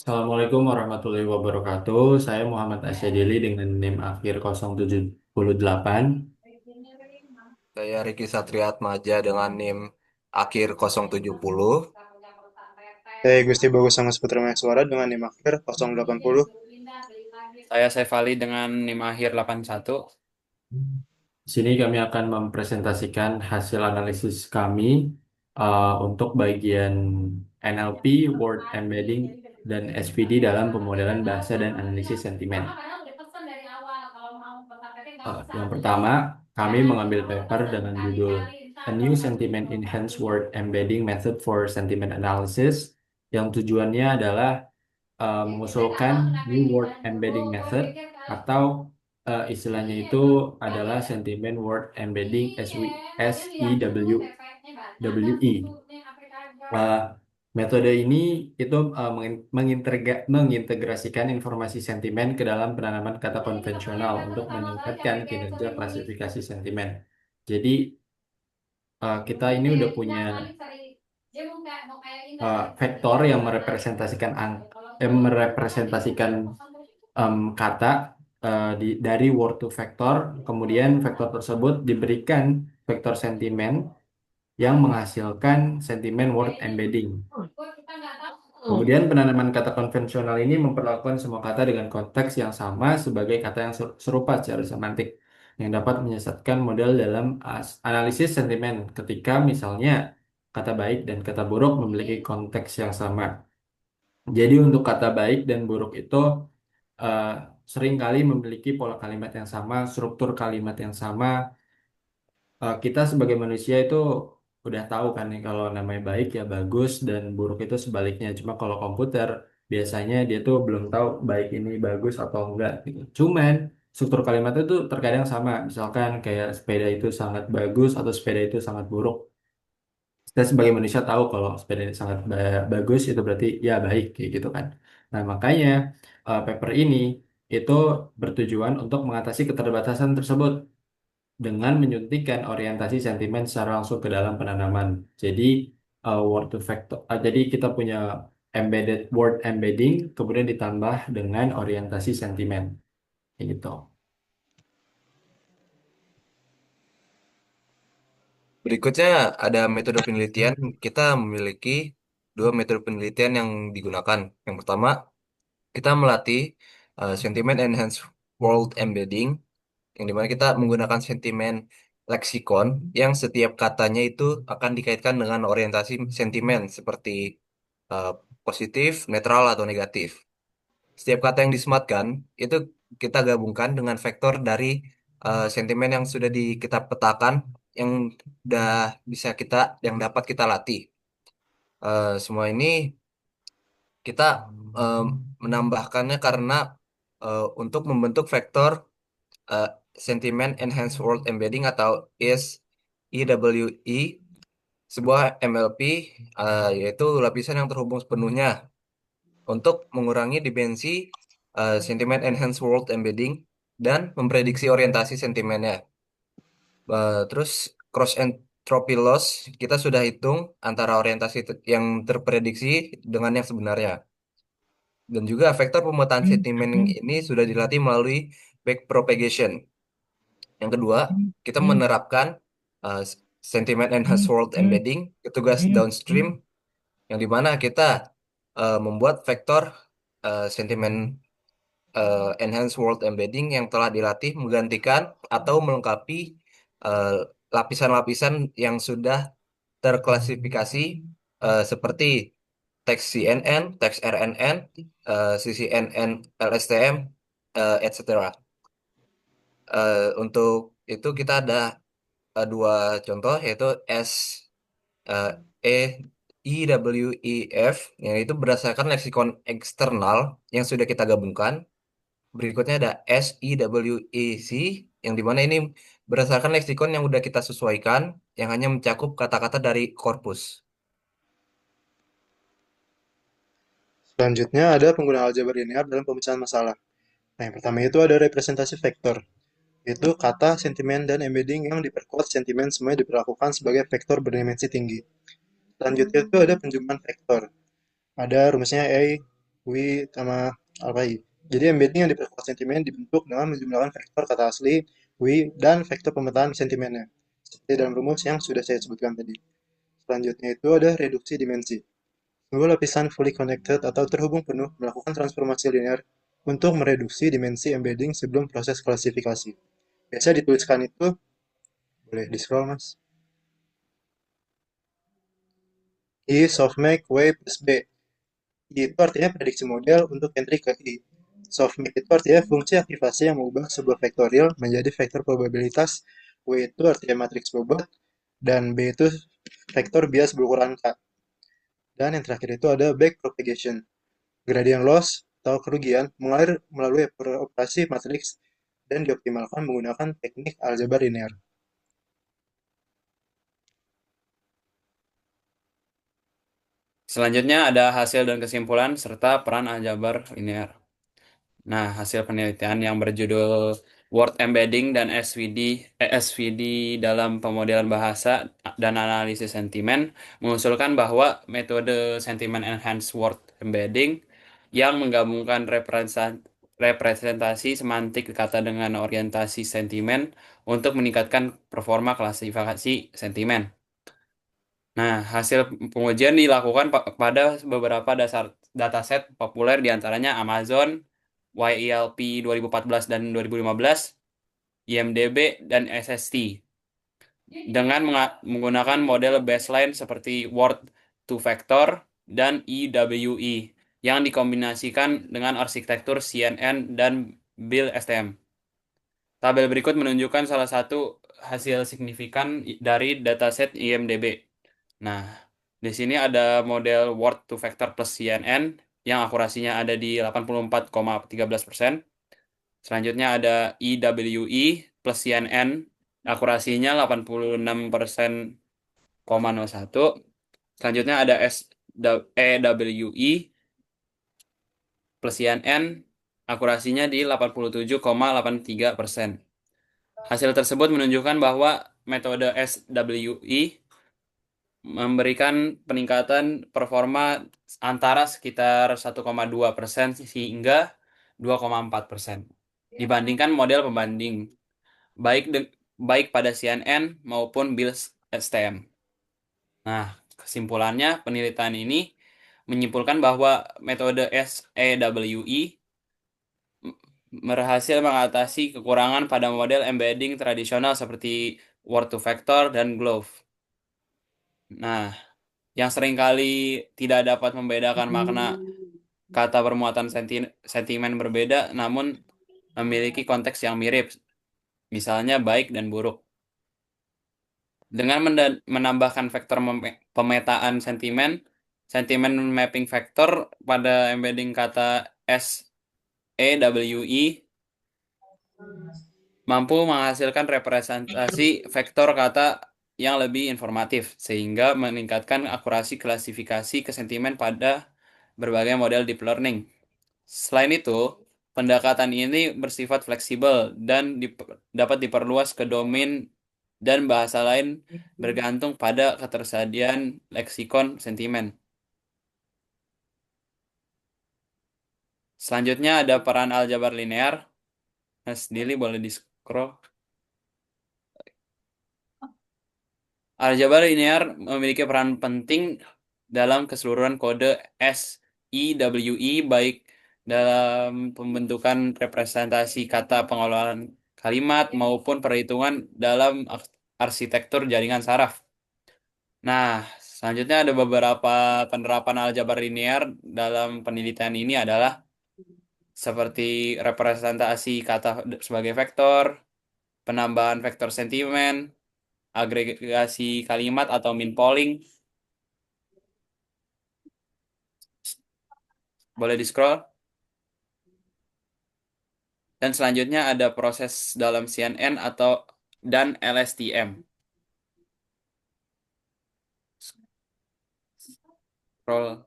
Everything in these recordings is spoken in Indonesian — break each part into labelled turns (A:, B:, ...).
A: Assalamualaikum warahmatullahi wabarakatuh. Saya Muhammad Asyadili dengan NIM akhir 078.
B: Saya Riki Satriatmaja dengan NIM akhir 070.
C: Saya Gusti Bagus Sangat Putra Suara dengan NIM akhir 080.
D: Saya Saifali dengan NIM akhir 81.
A: Di sini kami akan mempresentasikan hasil analisis kami untuk bagian NLP, Word Embedding, dan SPD dalam pemodelan bahasa dan analisis sentimen. Yang pertama, kami mengambil paper dengan judul A New Sentiment Enhanced Word Embedding Method for Sentiment Analysis, yang tujuannya adalah mengusulkan New Word Embedding Method atau istilahnya itu adalah Sentiment Word Embedding SEWE. Eh, Metode ini itu mengintegrasikan informasi sentimen ke dalam penanaman kata konvensional untuk meningkatkan kinerja klasifikasi sentimen. Jadi kita ini udah punya vektor yang merepresentasikan kata dari word to vector, kemudian vektor tersebut diberikan vektor sentimen yang menghasilkan sentimen word embedding. Kemudian penanaman kata konvensional ini memperlakukan semua kata dengan konteks yang sama sebagai kata yang serupa secara semantik yang dapat menyesatkan model dalam analisis sentimen ketika misalnya kata baik dan kata buruk memiliki konteks yang sama. Jadi untuk kata baik dan buruk itu eh, seringkali memiliki pola kalimat yang sama, struktur kalimat yang sama. Kita sebagai manusia itu udah tahu kan nih kalau namanya baik ya bagus dan buruk itu sebaliknya. Cuma kalau komputer biasanya dia tuh belum tahu baik ini bagus atau enggak gitu. Cuman struktur kalimat itu terkadang sama. Misalkan kayak sepeda itu sangat bagus atau sepeda itu sangat buruk. Kita sebagai manusia tahu kalau sepeda ini sangat bagus itu berarti ya baik kayak gitu kan. Nah, makanya paper ini itu bertujuan untuk mengatasi keterbatasan tersebut dengan menyuntikkan orientasi sentimen secara langsung ke dalam penanaman. Jadi word to vector. Jadi kita punya embedded word embedding kemudian ditambah dengan orientasi sentimen. Kayak gitu.
B: Berikutnya ada metode penelitian. Kita memiliki dua metode penelitian yang digunakan. Yang pertama, kita melatih Sentiment Enhanced World Embedding, yang dimana kita menggunakan sentimen leksikon yang setiap katanya itu akan dikaitkan dengan orientasi sentimen seperti eh, positif, netral, atau negatif. Setiap kata yang disematkan itu kita gabungkan dengan vektor dari sentimen yang sudah kita petakan, yang udah yang dapat kita latih. Semua ini kita eh, menambahkannya karena untuk membentuk vektor eh, sentimen enhanced world embedding atau SEWE, sebuah MLP, yaitu lapisan yang terhubung sepenuhnya untuk mengurangi dimensi sentimen enhanced world embedding dan memprediksi orientasi sentimennya. Terus cross entropy loss kita sudah hitung antara orientasi yang terprediksi dengan yang sebenarnya. Dan juga vektor pemetaan sentimen ini sudah dilatih melalui backpropagation. Yang kedua, kita menerapkan uh, sentiment enhanced world embedding ke tugas downstream, yang dimana kita membuat vektor sentimen enhanced world embedding yang telah dilatih menggantikan atau melengkapi eh, lapisan-lapisan yang sudah terklasifikasi seperti teks CNN, teks RNN, CCNN, LSTM, etc. Untuk itu kita ada dua contoh, yaitu S eh, E IWEF, yang itu berdasarkan leksikon eksternal yang sudah kita gabungkan. Berikutnya ada SEWEC, yang dimana ini berdasarkan leksikon yang udah kita sesuaikan, yang hanya mencakup kata-kata dari korpus.
C: Selanjutnya ada penggunaan aljabar linear dalam pemecahan masalah. Nah, yang pertama itu ada representasi vektor, yaitu kata, sentimen, dan embedding yang diperkuat sentimen semuanya diperlakukan sebagai vektor berdimensi tinggi. Selanjutnya itu ada penjumlahan vektor. Ada rumusnya A we, sama apa lagi. Jadi embedding yang diperkuat sentimen dibentuk dengan menjumlahkan vektor kata asli, we, dan vektor pemetaan sentimennya. Seperti dalam rumus yang sudah saya sebutkan tadi. Selanjutnya itu ada reduksi dimensi. Sebuah lapisan fully connected atau terhubung penuh melakukan transformasi linear untuk mereduksi dimensi embedding sebelum proses klasifikasi. Biasa dituliskan itu, boleh di scroll mas. I softmax W plus B. I itu artinya prediksi model untuk entry ke I. Softmax itu artinya fungsi aktivasi yang mengubah sebuah vektorial menjadi vektor probabilitas. W itu artinya matriks bobot. Dan B itu vektor bias berukuran K. Dan yang terakhir itu ada backpropagation. Gradient loss atau kerugian mengalir melalui operasi matriks dan dioptimalkan menggunakan teknik aljabar linear.
D: Selanjutnya ada hasil dan kesimpulan serta peran aljabar linear. Nah, hasil penelitian yang berjudul Word Embedding dan SVD dalam pemodelan bahasa dan analisis sentimen mengusulkan bahwa metode Sentiment Enhanced Word Embedding yang menggabungkan representasi semantik kata dengan orientasi sentimen untuk meningkatkan performa klasifikasi sentimen. Nah, hasil pengujian dilakukan pada beberapa dasar dataset populer diantaranya Amazon, YELP 2014 dan 2015, IMDb, dan SST. Dengan menggunakan model baseline seperti Word Two Factor dan EWE yang dikombinasikan dengan arsitektur CNN dan Bill STM. Tabel berikut menunjukkan salah satu hasil signifikan dari dataset IMDb. Nah, di sini ada model Word to Vector plus CNN yang akurasinya ada di 84,13%. Selanjutnya ada EWE plus CNN, akurasinya 86,01%. Selanjutnya ada EWE plus CNN, akurasinya di 87,83%. Hasil tersebut menunjukkan bahwa metode SWE memberikan peningkatan performa antara sekitar 1,2% hingga 2,4% dibandingkan model pembanding baik baik pada CNN maupun Bills STM. Nah, kesimpulannya penelitian ini menyimpulkan bahwa metode SEWE berhasil mengatasi kekurangan pada model embedding tradisional seperti Word to Vector dan Glove. Nah, yang seringkali tidak dapat membedakan makna kata bermuatan sentimen berbeda namun memiliki konteks yang mirip, misalnya baik dan buruk. Dengan menambahkan vektor pemetaan sentimen, sentimen mapping vektor pada embedding kata SEWE mampu menghasilkan representasi vektor kata yang lebih informatif, sehingga meningkatkan akurasi klasifikasi ke sentimen pada berbagai model deep learning. Selain itu, pendekatan ini bersifat fleksibel dan dapat diperluas ke domain dan bahasa lain bergantung pada ketersediaan leksikon sentimen. Selanjutnya ada peran aljabar linear. Mas Dili boleh di-scroll. Aljabar linear memiliki peran penting dalam keseluruhan kode SEWE baik dalam pembentukan representasi kata pengolahan kalimat maupun perhitungan dalam arsitektur jaringan saraf. Nah, selanjutnya ada beberapa penerapan aljabar linear dalam penelitian ini adalah seperti representasi kata sebagai vektor, penambahan vektor sentimen, agregasi kalimat atau min polling. Boleh di-scroll. Dan selanjutnya ada proses dalam CNN dan LSTM. Scroll.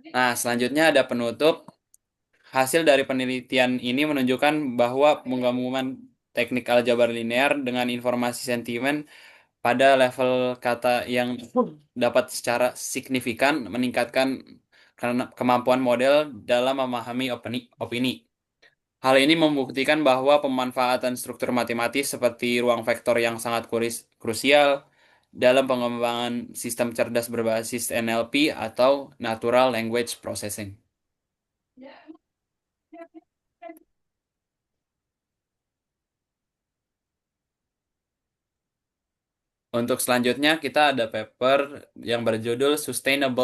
D: Nah, selanjutnya ada penutup. Hasil dari penelitian ini menunjukkan bahwa penggabungan teknik aljabar linear dengan informasi sentimen pada level kata yang dapat secara signifikan meningkatkan karena kemampuan model dalam memahami opini. Hal ini membuktikan bahwa pemanfaatan struktur matematis seperti ruang vektor yang sangat krusial dalam pengembangan sistem cerdas berbasis NLP atau Natural Language Processing. Untuk selanjutnya kita ada paper yang berjudul Sustainable